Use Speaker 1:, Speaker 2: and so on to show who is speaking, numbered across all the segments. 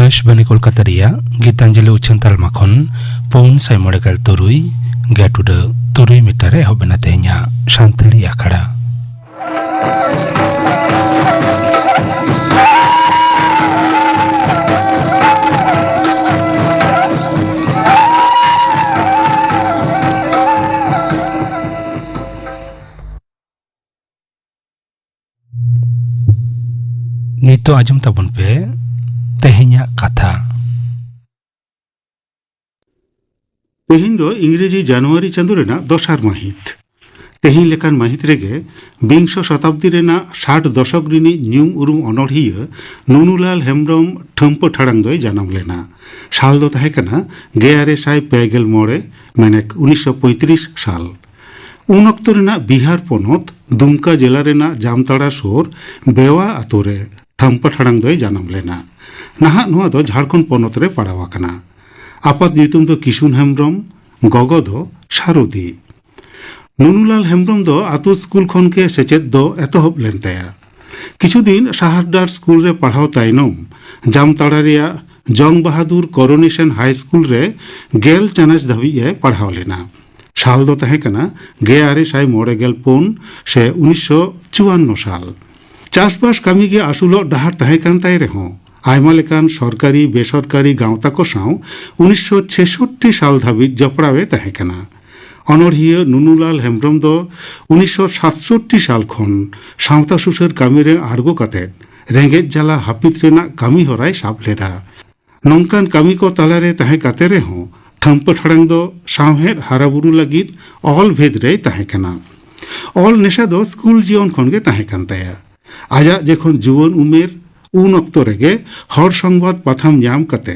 Speaker 1: Akashbani Kolkata ria Gitanjali Uchan Talma khon Pon Sai Modegal Turui Gatuda Turui Mitare Hobena Tehnya Shantali Akhada Nito ajum tabun pe Tehnya Katha
Speaker 2: Tehin do Ingreji January Chandu rena 10 mahit. Tehin lekan mahit rege Bingsho Shatabdi rena 60 dashok rini nyum urum onordhiya Nunulal Hembrom Thampo Thadang doi janam lena. Sal do tahe kana 1953 manek 1935 sal. उन अक्तो रेना बिहार पोनोत दुमका जिला रेना जामताड़ा सोर बेवा आतोरे ठम्पा ठड़ांग दोय जानम लेना नाहा नुआ दो झारखंड पोनोत रे पड़ावा कना आपात ᱧᱩᱛᱩᱢ दो किशुन हेम्ब्रम गगो दो शारुदी नुनुलाल हेम्ब्रम दो आतो स्कूल खन के सेचेद दो एतहब लेन ताया किछु दिन साहारडार स्कूल रे पढ़ाव ताइनम जामताड़ा रेया जंग बहादुर कोरोनेशन हाई स्कूल रे गेल चानच धाबी ए पढ़ाव लेना साल दो तहे कना 1994 से 1954 साल चाषबास कामी के आसुलो डाहार तहे कान ताई रेहो आयमा लेकान सरकारी बेसरकारी गांवता को साव 1966 साल धाबी जपड़ावे तहे कना अनड़हिया नुनुलाल हेम्ब्रम दो 1967 साल खन सावता सुसर कामी रे आड़गो काते रेंगेज जाला हापित रेना कामी होराय साब लेदा नंकान कामी को तालारे तहे काते रेहो ठम्पा ठड़ांग दो सावहेद हाराबुरु लगित ऑल भेद रे तहे कना ऑल नेशा दो स्कूल जीवन खन के तहे कान ताया आजा जेखन जुवन उमेर उन अक्तो रेगे हर संबाद पथम ᱧᱟᱢ कते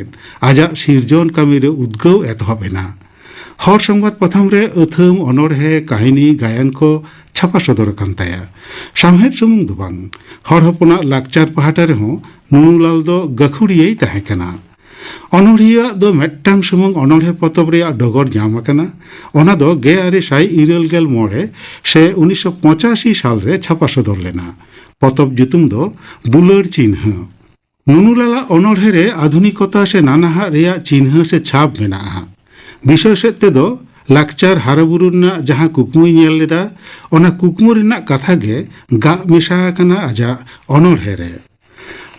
Speaker 2: आजा सिरजन कामी रे उद्गव एतहबेना हर संबाद पथम रे अथम अनड़हे काहिनी गायन को छापा सदर कान ताया सावहेद सुमुंग दो बांग हर हपना लाकचार पहाटा रे हो नुनुलाल दो गखुड़ियै तहे कना अनड़हिया दो मेट्टांग सुमुंग अनड़हे पतब रे डगर ᱧᱟᱢ आकना ओना दो 1994 से 1985 साल रे छापा सदर लेना पतब जुतुम दो दुलर चिन्ह नुनुलाला अनड़हे रे आधुनिकता से नानाहा रेया चिन्ह से छाप मेना विषय सेते दो लाकचार हाराबुरु ना जहां कुकमुई नेल लेदा ओना कुकमु रेना कथा गे गा मेशा आकना आजा अनड़हे रे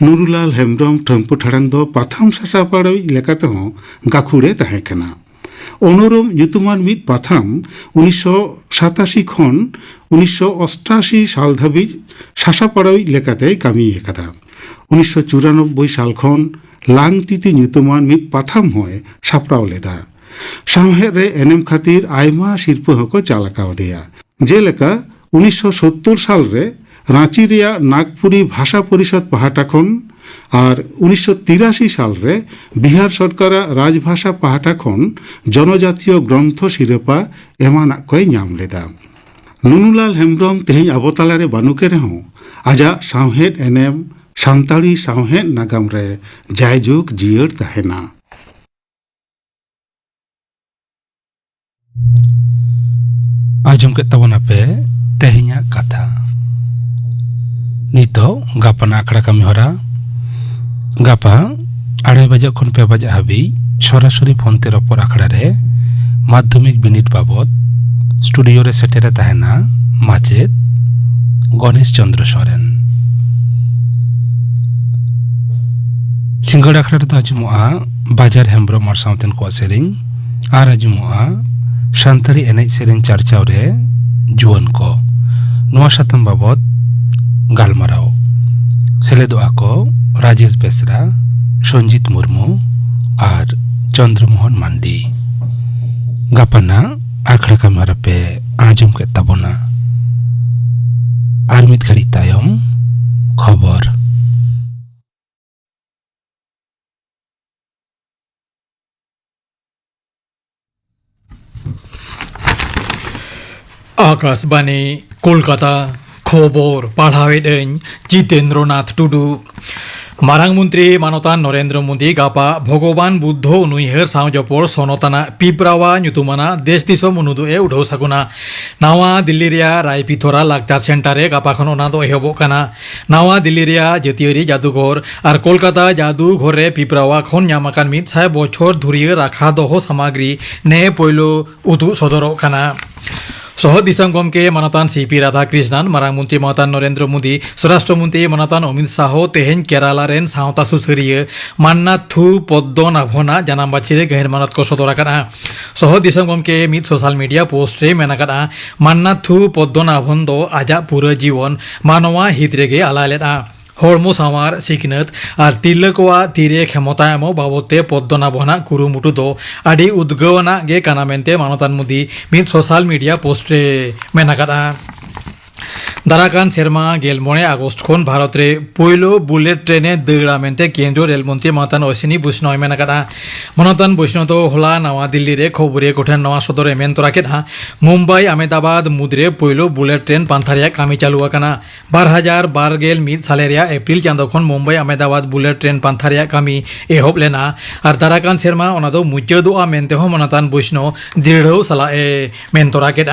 Speaker 2: नुरुलाल हेम्ब्रम ठम्पु ठड़ांग दो पाथाम सासापाड़ो लेकाते हो गाखुड़े तहे कना ओनोरम ᱧᱩᱛᱩᱢᱟᱱ मित पाथाम 1987 खन 1988 साल धाबी सासापाड़ो लेकाते कामी एकदा 1994 साल खन लांग तिति ᱧᱩᱛᱩᱢᱟᱱ मित पाथाम होय सापड़ाव लेदा सावहेद रे एनेम खातिर आयमा शिल्प हको चालकाव दिया जेलेका 1970 साल रे रांची रिया नागपुरी भाषा परिषद पहाटा खन और 1983 साल रे बिहार सरकार राजभाषा पहाटा खन जनजातीय ग्रंथ शिरोपा एमाना कोई ᱧᱟᱢ लेदा नुनुलाल हेम्ब्रम तेही आबो तालारे बानुके रेहो आजा सावहेद एनेम सान्ताड़ी सावहेद नागाम रे जायजुग जियर तहेना
Speaker 1: Ajum ke tabona pe Tehnya Katha Nito gapa na akra kami hora gapa 2:30 baje khon 5 baje habi sorasori phone te ropor akra re madhyamik binit babot studio re setera tahena machet Ganesh Chandra Soren single akra re ajumua Bajar Hembrom ar sauten ko sering ar ajumua Santali enej sering charchaw re juan ko noa satam babot गालमाराव सेलेदो आको राजेश बेसरा संजीत मुर्मू और चंद्रमोहन मांडी गापाना आखड़ा कामरा पे आजम के तबना are मित घड़ी तायम खबर
Speaker 3: आकाशवाणी कोलकाता खबर पढ़ावे Jitendranath Tudu Marang Muntri Manotan Narendra Modi Gapa Bhogoban Buddho Nuihar Saujapor Sonotana Piprawa Nyutumana Destiso Munudu Eudo Saguna Nawa Diliria Rai Pitora Laktar Centare Gapa Khononado Ehobokana Nawa Diliria Jetiori Jadugor Ar Kolkata Jadu Ghore Piprawa Khon Nyamakan Mit Sai Bochor Dhurie Rakha Doho Samagri Ne Poilo Udu Sodoro Kana Sohod Disam Gomke Manatan CP Radha Krishnan Marang Muntri Manatan Narendra Modi Swarashtra Muntri Manatan Amit Saho Tehen Kerala Ren Sauta Susuriye Manna Thu Poddon Abhona Janam Bachire Gaher Manat Ko Sodora Kana Sohod Disam Gomke Mit Social Media Post Re Menakana Manna Thu Poddon Abhondo Aja Pura Jiwon Manowa Hitrege Alaleta Hormo Samar Siknet আর তিলকোয়া তীরে ক্ষমতায়ম বাবতে পদ্মনাভনা কুরুমুটু দো আডি উদ্গবনা গে কানামেন্তে মানতান মুদি মিত social media পোস্টে মেনাকাদা দারাকান Sharma গেলমনে August খন ভারতরে পয়লো bullet ট্রেনে দৌড়ামেন্তে কেন্দ্রীয় রেলমন্ত্রী মাতান অশ্বিনী বৈষ্ণব মেনাকাদা মনতান বৈষ্ণব হলা নওয়া দিল্লিরে খবরে কোঠেন নওয়া সদর এমেন্তরাকে হা মুম্বাই আহমেদাবাদ মুদ্রে পয়লো বুলেট ট্রেন পান্থারিয়া কামি চালু আকানা 2012 মিত সালেরিয়া এপ্রিল চাঁদখন মুম্বাই আহমেদাবাদ বুলেট ট্রেন পান্থারিয়া কামি এহব লেনা আর দারাকান শর্মা ওনাদো মুজ্জদুয়া মেনতে হ মনতান বৈষ্ণব দৃঢ় সালা এ মেন্তরাকে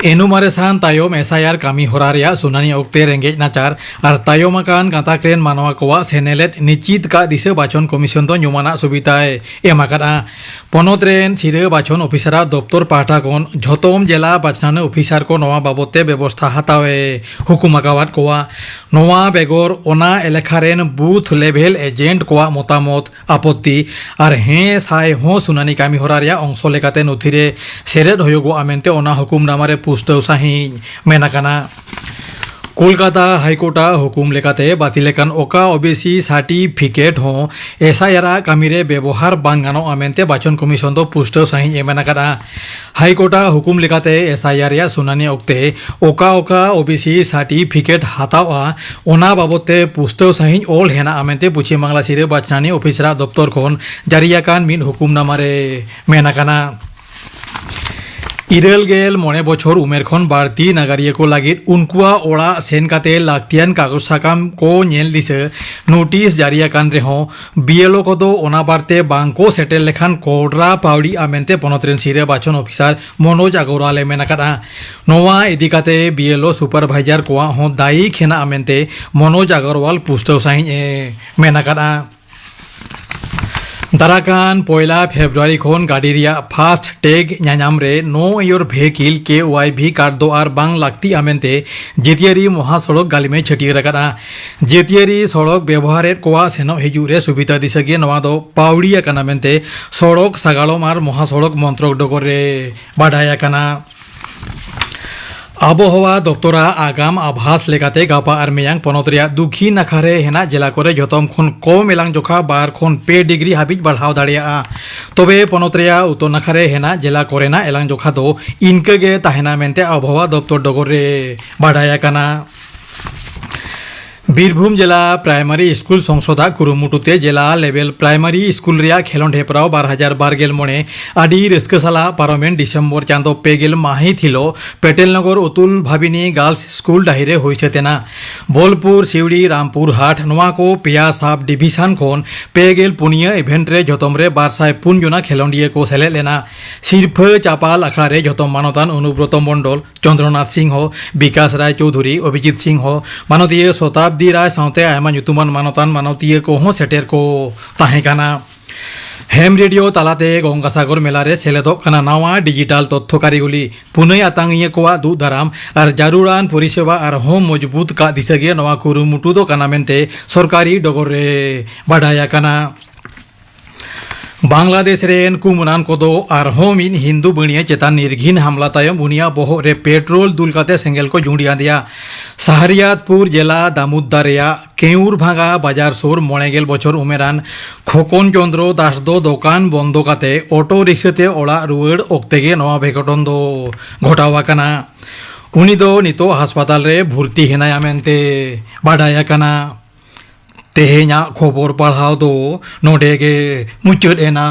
Speaker 3: Enumeresan tayom SIR kami horaria sunani okte rengej nacar ar tayomakan katakren manoa kowa senelet nichit ka dise bachon komisyon to nyumana subitae emakada ponotren sire bachon ofisara doptor patakon jhotom jela bachnane ofisar ko noa babote ব্যবস্থা hatawe hukumakawat kowa noa begor ona elekharen booth level agent kowa motamot apotti ar he sai ho sunani kami horaria অংশ লেখাতে নথিরে সেরেড হয়োগো আমেন্তে ওনা হুকুম নামারে পুষ্টৌ সাহি মেনাকানা কলকাতা হাইকোর্টা হুকুম লেখাতে বাতিলেকান ওকা OBC certificate হ এসআইআরা কামিরে ব্যবহার বাঙ্গানো আমেন্তে বাচন কমিশন তো পুষ্টৌ সাহি এমেনাকানা হাইকোর্টা হুকুম লেখাতে এসআইআর ইয়া শুনানি অক্তে ওকা ওকা ওবিসি সার্টিফিকেট হাতাওয়া ওনা বাবতে পুষ্টৌ সাহি অল হেনা আমেন্তে পশ্চিম বাংলা সিরে বাচনানি অফিসরা দপ্তর খন জারিয়াকান মিন হুকুম নামারে মেনাকানা ইরেল গেল মনে বছর উমের খন বাড়তি নাগারিয়া কো লাগিত উনকুয়া ওড়া সেন কাতে লাগতিয়ান কাগজ সাকাম কো নেল দিছে নোটিস জারিয়া কান রেহ বিএলও কদো ওনা বাড়তে বাংকো সেটেল লেখান কোডরা পাউড়ি আমেন্তে পনত্রেন সিরে বাচন অফিসার মনোজ আগরওয়ালে মেনাকাটা নোয়া এদিকাতে বিএলও সুপারভাইজার কোয়া হ দায়ী খেনা আমেন্তে মনোজ আগরওয়াল পুষ্টৌ সাহি মেনাকাটা দারাকান পয়লা ফেব্রুয়ারি খন গাড়িরিয়া ফাস্ট ট্যাগ ᱧᱟᱧᱟᱢরে know your vehicle KYV card দো আর বাং লাগতি আমেন্তে জেতিয়ারি মহাসড়ক গালিমে ছটিয়ে রাখানা জেতিয়ারি সড়ক ব্যবহারের কোয়া সেন হিজুরে সুবিধা দিসগে নওয়া দো পাউড়িয়া কানা মেন্তে সড়ক সাগালম আর মহাসড়ক মন্ত্রক ডগরে বাড়ায়া কানা আবহাওয়া দপ্তরা আগাম আভাস লেখাতে গাপা আর মেয়াং পনতরিয়া দুঃখী নাখারে হেনা জেলা করে যতম খন কম এলাং জোখা বার খন 2 ডিগ্রি হাবিজ বাড়াও দাঁড়িয়া তবে পনতরিয়া উত্তর নাখারে হেনা জেলা করে না এলাং জোখা তো ইনকে তাহেনা মেনতে আবহাওয়া দপ্তর ডগরে বাড়ায়া কানা বীরভূম জেলা প্রাইমারি স্কুল সংসদা কুরুমুটুতে জেলা লেভেল প্রাইমারি স্কুল রিয়া খেলন ঢেপরাও 2012 মনে আডি রেস্কসালা পারমেন্ট ডিসেম্বর চাঁদো পেগেল মাহি থিল পেটেলনগর অতুল ভাবিনী গার্লস স্কুল ডাহিরে হয়েছে তেনা বোলপুর সিউড়ি রামপুর হাট নোয়া কো পেয়া সাব ডিভিশন খন পেগেল পুনিয়া ইভেন্ট রে যতমরে 205 জনা খেলন্ডিয়ে কো সেলে লেনা সিরফ চাপাল আখড়ারে যতম মানতান অনুব্রত মণ্ডল চন্দ্রনাথ সিংহ বিকাশ রায় চৌধুরী অভিজিৎ সিংহ মানতীয় শতাব্দী রায় সাথে আয়মা nyutuman মানতান মানতীয় কো হো সেটের কো তাহেকানা হেম রেডিও তালাতে গঙ্গাসাগর মেলারে সেলেদক কানা নাওয়া ডিজিটাল তথ্য কারিগুলি পুনই আতাঙ্গিয়ে কোয়া দু দারাম আর জারুরান পরিষেবা আর হোম মজবুত কা দিসগে নওয়া কুরুমুটু দো কানা মেনতে সরকারি ডগরে বাড়ায়া কানা বাংলাদেশ রেন কুমনান কদো আর হোমিন হিন্দু বনিয়ে চেতান নির্ঘিন হামলা তায়ম উনিয়া বহ রে পেট্রোল দুলকাতে সেঙ্গেল को जुड़िया दिया সাহারিয়াতপুর জেলা দামুদ্দারিয়া কেউর ভাঙা বাজার সোর 9 বছর উমেরান খোকন চন্দ্র দাস দো দোকান বন্ধ কাতে অটো রিক্সাতে ওড়া রুয়াড় অক্তেগে নয়া ভেঘটন দো ঘটাওয়া কানা উনি দো নিতো হাসপাতাল রে ভর্তি হেনায়া মেনতে বাড়ায়া কানা তেহেña খবর পাড়াও দো নোডেগে মুচুদ এনা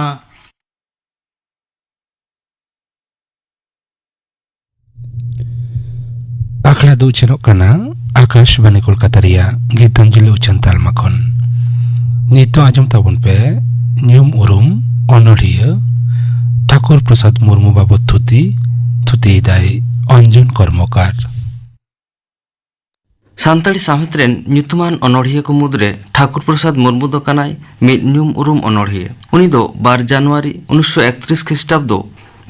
Speaker 1: আখড়া adu cenok kana Akashbani Kolkata ria Gitanjali Ucan Talma khon. Nito ajam tabun pe nyum urum onoriya ঠাকুর প্রসাদ মুর্মু বাবদ থুতি দায় অঞ্জন কর্মকার
Speaker 4: सानताड़ी साहित्य रेन ᱧᱩᱛᱩᱢᱟᱱ ᱚᱱᱚᱬᱦᱤᱭᱟᱹ ᱠᱚ ᱢᱩᱫᱽᱨᱮ ᱴᱷᱟকুর ᱯᱨᱚᱥᱟᱫ ᱢᱩᱨᱢᱩ ᱫᱚ ᱠᱟᱱᱟᱭ ᱢᱤᱫ ᱧᱩᱢ ᱩᱨᱩᱢ ᱚᱱᱚᱬᱦᱤᱭᱟᱹ। ᱩᱱᱤ ᱫᱚ 2 ᱡᱟᱱᱩᱣᱟᱨᱤ 1931 খ্রিস্টাব্দ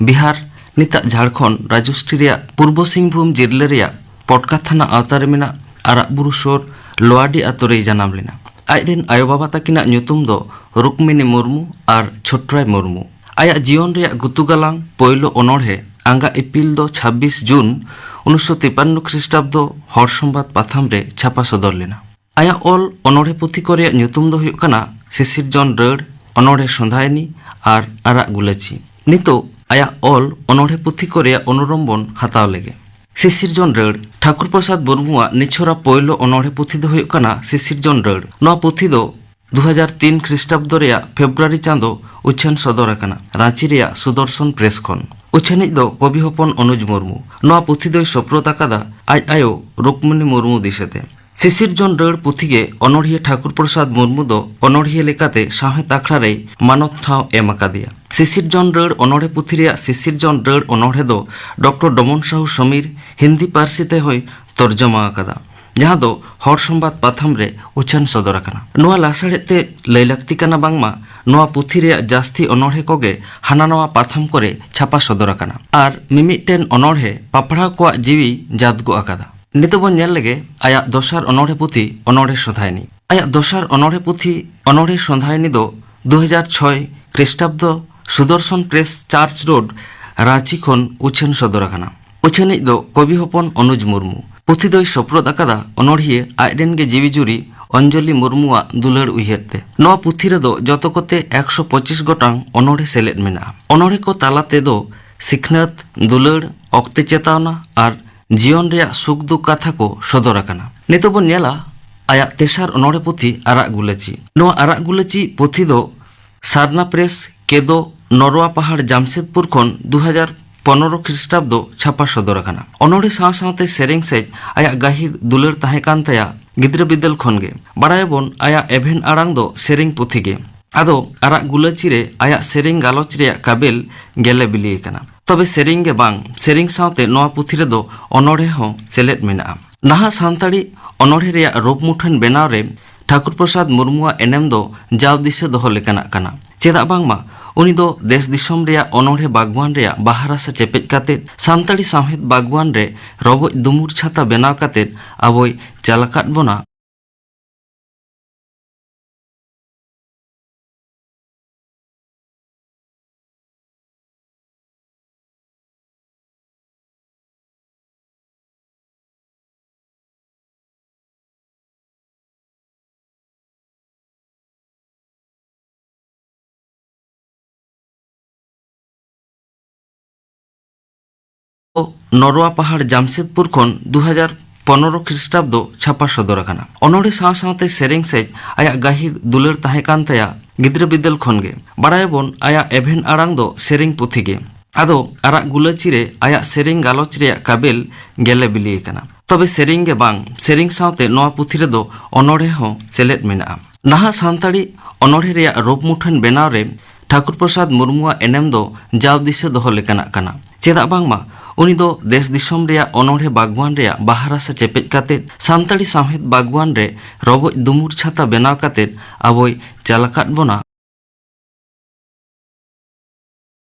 Speaker 4: বিহার নিতাᱜ ঝাড়খণ্ড রাজশ্রী ᱨᱮᱭᱟᱜ ᱯᱩᱨᱵᱚ ᱥᱤᱝᱵᱷᱩᱢ ᱡᱤᱞᱟ ᱨᱮᱭᱟᱜ ᱯᱚᱴᱠᱟ ᱛᱷᱟᱱᱟ ᱟᱣᱛᱟᱨᱮ ᱢᱮᱱᱟᱜ ᱟᱨᱟᱜ ᱵᱩᱨᱩ ᱥᱳᱨ ᱞᱳᱣᱟᱰᱤ ᱟᱛᱳ ᱨᱮᱭ ᱡᱟᱱᱟᱢ ᱞᱮᱱᱟ। ᱟᱡᱨᱮᱱ ᱟᱭᱳᱼᱵᱟᱵᱟ ᱛᱟᱹᱠᱤᱱᱟᱜ ᱧᱩᱛᱩᱢ ᱫᱚ ᱨᱩᱠᱢᱤᱱᱤ ᱢᱩᱨᱢᱩ ᱟᱨ ᱪᱷᱳᱴᱨᱟᱭ ᱢᱩᱨᱢᱩ। ᱟᱭᱟᱜ ᱡᱤᱭᱚᱱ ᱨᱮᱭᱟᱜ ᱜᱩᱛᱩ ᱜᱟᱞᱟᱝ ᱯᱳᱭᱞᱳ ᱚᱱᱚᱬᱦᱮ ᱟᱸᱜᱟ ᱤᱯᱤᱞ ᱫᱚ 26 ᱡᱩᱱ 1953 খ্রিস্টাব্দ হর সংবাদ পাথাম রে ছাপা সদর লেনা। আয়া অল অনড়ে পুঁথি কো রেয়াᱜ ᱧᱩᱛᱩᱢ ᱫᱚ ᱦᱩᱭᱩᱜ ᱠᱟᱱᱟ ᱥᱤᱥᱤᱨᱡᱚᱱ ᱨᱟᱹᱲ, অনড়ে সন্ধায়নী আর আরাগ গুলেচি। নিতো আয়া অল অনড়ে পুঁথি কো রেয়াᱜ অনুরম্বন হাতাও লেগে। ᱥᱤᱥᱤᱨᱡᱚᱱ ᱨᱟᱹᱲ ᱴᱷᱟকুর ᱯᱨᱚᱥᱟᱫ ᱢᱩᱨᱢᱩᱣᱟᱜ ᱱᱤᱪᱷᱚᱨᱟ ᱯᱳᱭᱞᱳ ᱚᱱᱚᱬᱦᱮ ᱯᱩᱛᱷᱤ ᱫᱚ ᱦᱩᱭᱩᱜ ᱠᱟᱱᱟ ᱥᱤᱥᱤᱨᱡᱚᱱ ᱨᱟᱹᱲ। ᱱᱚᱣᱟ ᱯᱩᱛᱷᱤ ᱫᱚ 2003 খ্রিস্টাব্দ রেয়াᱜ ফেব্রুয়ারি চাঁদো উচ্ছান সদর আকানা রাঁচি রেয়াᱜ সুদর্শন প্রেস ᱠᱷᱚᱱ। উচ্ছানিজ ᱫᱚ কবি হপন অনুজ মুর্মু। নয়া পুঁথি দই সপ্রত আকাদা আজ আয়ো রুকমণি মুর্মু দিশেতে। ᱥᱤᱥᱤᱨᱡᱚᱱ ᱨᱟᱹᱲ ᱯᱩᱛᱷᱤᱜᱮ ᱚᱱᱚᱬᱦᱤᱭᱟᱹ ᱴᱷᱟকুর ᱯᱨᱚᱥᱟᱫ ᱢᱩᱨᱢᱩ ᱫᱚ ᱚᱱᱚᱬᱦᱤᱭᱟᱹ ᱞᱮᱠᱟᱛᱮ ᱥᱟᱶᱦᱮᱫ ᱟᱠᱷᱲᱟ ᱨᱮ ᱢᱟᱱᱚᱛ ᱴᱷᱟᱶ ᱮᱢ ᱟᱠᱟᱫᱮᱭᱟ। ᱥᱤᱥᱤᱨᱡᱚᱱ ᱨᱟᱹᱲ ᱚᱱᱚᱬᱦᱮ ᱯᱩᱛᱷᱤ ᱨᱮᱭᱟᱜ ᱥᱤᱥᱤᱨᱡᱚᱱ ᱨᱟᱹᱲ ᱚᱱᱚᱬᱦᱮ ᱫᱚ ᱰᱚᱠᱴᱚᱨ ᱰᱚᱢᱚᱱ ᱥᱟᱦᱩ সমীর হিন্দি পার্সি তে হই তর্জমা আকাদা, ᱡᱟᱦᱟᱸ ᱫᱚ ᱦᱚᱲ ᱥᱚᱢᱵᱟᱫ ᱯᱟᱛᱷᱟᱢ ᱨᱮ ᱩᱪᱷᱟᱹᱱ ᱥᱚᱫᱚᱨ ᱟᱠᱟᱱᱟ। ᱱᱚᱣᱟ ᱞᱟᱥᱟᱲᱦᱮᱫ ᱛᱮ ᱞᱟᱹᱭ ᱞᱟᱹᱠᱛᱤ ᱠᱟᱱᱟ ᱵᱟᱝᱢᱟ ᱱᱚᱣᱟ ᱯᱩᱛᱷᱤ ᱨᱮᱭᱟᱜ ᱡᱟᱹᱥᱛᱤ ᱚᱱᱚᱬᱦᱮ ᱠᱚᱜᱮ ᱦᱟᱱᱟ ᱱᱟᱣᱟ ᱯᱟᱛᱷᱟᱢ ᱠᱚᱨᱮ ᱪᱷᱟᱯᱟ ᱥᱚᱫᱚᱨ ᱟᱠᱟᱱᱟ ᱟᱨ ᱢᱤᱢᱤᱫᱴᱮᱱ ᱚᱱᱚᱬᱦᱮ ᱯᱟᱯᱲᱟᱣ ᱠᱚᱣᱟᱜ ᱡᱤᱣᱤ ᱡᱟᱫᱜᱚ ᱟᱠᱟᱫᱟ। ᱱᱤᱛᱚᱜ ᱵᱚᱱ ᱧᱮᱞ ᱞᱮᱜᱮ ᱟᱭᱟᱜ ᱫᱚᱥᱟᱨ ᱚᱱᱚᱬᱦᱮ ᱯᱩᱛᱷᱤ ᱚᱱᱚᱬᱦᱮ ᱥᱚᱸᱫᱷᱟᱭᱱᱤ। ᱟᱭᱟᱜ ᱫᱚᱥᱟর অনড়হে পুঁথি অনড়হে সন্ধায়নী ᱫᱚ 2006 খ্রিস্টাব্দ সুদর্শন প্রেস চার্চ রোড রাঁচি ᱠᱷᱚᱱ উচ্ছান সদর আকানা। উচ্ছানিজ ᱫᱚ কবি হপন অনুজ মুর্মু। পুঁথি দই সপ্রদ আকাদা অনড়হিয়ে আজরেন গে জীবিজুরি অঞ্জলি মুর্মুᱣᱟᱜ দুলাᱹᱲ উইᱦᱟᱹᱨ ᱛᱮ। ᱱᱚᱣᱟ ᱯᱩᱛᱷᱤ ᱨᱮᱫᱚ ᱡᱚᱛᱚ ᱠᱚᱛᱮ 125 ᱜᱚᱴᱟᱝ ᱚᱱᱚᱬᱦᱮ ᱥᱮᱞᱮᱫ ᱢᱮᱱᱟᱜᱼᱟ। ᱚᱱᱚᱬᱦᱮ ᱠᱚ ᱛᱟᱞᱟ ᱛᱮᱫᱚ ᱥᱤᱠᱷᱱᱟᱹᱛ, ᱫᱩᱞᱟᱹᱲ, ᱚᱠᱛᱮ ᱪᱮᱛᱟᱣᱱᱟ ᱟᱨ জীবন রেয়াᱜ সুখ দুঃখ কথা কো সদর আকানা। নিতোগ বন নেলা আয়াগ তেসার অনড়হে পুঁথি আরাগ গুলেচি। নোয়া আরাগ গুলেচি পুঁথি দো সারনা প্রেস কেদো নরোয়া পাহাড় জামশেদপুর ᱠᱷᱚᱱ 2015 খ্রিস্টাব্দ ছাপা সদর আকানা। অনড়হে সাᱶ সাᱶতে সেরেং সেজ আয়াগ গাহির দুলাᱹᱲ তাহে কান তায়া গিদ্রা বিদ্যাল ᱠᱷᱚᱱ গে। বাড়ায়বন আয়া এভেন আড়াং দো সেরেং পুঁথি গে। আদো আরাগ গুলেচি রে আয়াগ সেরেং গালচ রেয়াᱜ কাবেল গেলে বিলি আকানা। তবে সেরেং গে বাং সেরেং সাᱶতে নোয়া পুঁথি রেদো অনড়হে হো সেলেদ মেনাᱜᱼᱟ। নাহা সান্তাড়ি অনড়হে রেয়াᱜ ᱨᱩᱯ ᱢᱩᱴᱷᱟᱹᱱ ᱵᱮᱱᱟᱣ ᱨᱮ ᱴᱷᱟকুর ᱯᱨᱚᱥᱟᱫ ᱢᱩᱨᱢᱩᱣᱟᱜ ᱮᱱᱮᱢ ᱫᱚ ᱡᱟᱣ ᱫᱤᱥᱟᱹ ᱫᱚᱦᱚ ᱞᱮᱠᱟᱱᱟᱜ ᱠᱟᱱᱟ। ᱪᱮᱫᱟᱜ ᱵᱟᱝᱢᱟ ᱩᱱᱤ ᱫᱚ ᱫᱮᱥ ᱫᱤᱥᱚᱢ ᱨᱮᱭᱟᱜ ᱚᱱᱚᱬᱦᱮ ᱵᱟᱜᱽᱣᱟᱱ ᱨᱮᱭᱟᱜ ᱵᱟᱦᱟ ᱨᱟᱥᱟ ᱪᱮᱯᱮᱡ ᱠᱟᱛᱮᱫ ᱥᱟᱱᱛᱟᱲᱤ ᱥᱟᱶᱦᱮᱫ ᱵᱟᱜᱽᱣᱟᱱ ᱨᱮ ᱨᱚᱵᱚᱡ ᱫᱩᱢᱩᱨ ᱪᱷᱟᱛᱟ ᱵᱮᱱᱟᱣ ᱠᱟᱛᱮᱫ ᱟᱵᱚᱭ ᱪᱟᱞ ᱟᱠᱟᱫ ᱵᱚᱱᱟ। নরোয়া পাহাড় জামশেদপুর ᱠᱷᱚᱱ 2015 খ্রিস্টাব্দ ছাপা সদর আকানা। অনড়হে সাᱶ সাᱶতে সেরেং সেজ আয়াগ গাহির দুলাᱹᱲ তাহে কান তায়া গিদ্রা বিদ্যাল ᱠᱷᱚᱱ গে। বাড়ায়বন আয়া এভেন আড়াং দো সেরেং পুঁথি গে। আদো আরাগ গুলেচি রে আয়াগ সেরেং গালচ রেয়াᱜ কাবেল গেলে বিলি আকানা। তবে সেরেং গে বাং সেরেং সাᱶতে নোয়া পুঁথি রেদো অনড়হে হো সেলেদ মেনাᱜᱼᱟ। নাহা সান্তাড়ি অনড়হে রেয়াᱜ ᱨᱩᱯ ᱢᱩᱴᱷᱟᱹᱱ ᱵᱮᱱᱟᱣ ᱨᱮ ᱴᱷᱟকুর ᱯᱨᱚᱥᱟᱫ ᱢᱩᱨᱢᱩᱣᱟᱜ ᱮᱱᱮᱢ ᱫᱚ ᱡᱟᱣ ᱫᱤᱥᱟᱹ ᱫᱚᱦᱚ ᱞᱮᱠᱟᱱᱟᱜ ᱠᱟᱱᱟ। ᱪᱮᱫᱟᱜ ᱵᱟᱝᱢᱟ উনি দো দেশ দিশম রেয়াᱜ অনড়হে বাগওয়ান রেয়াᱜ বাহা রাসা চেপেজ কাতেদ সান্তাড়ি সাᱶহেদ বাগওয়ান রে রবজ দুমুর ছাতা বেনাও কাতেদ আবই চাল আকাদ বোনা।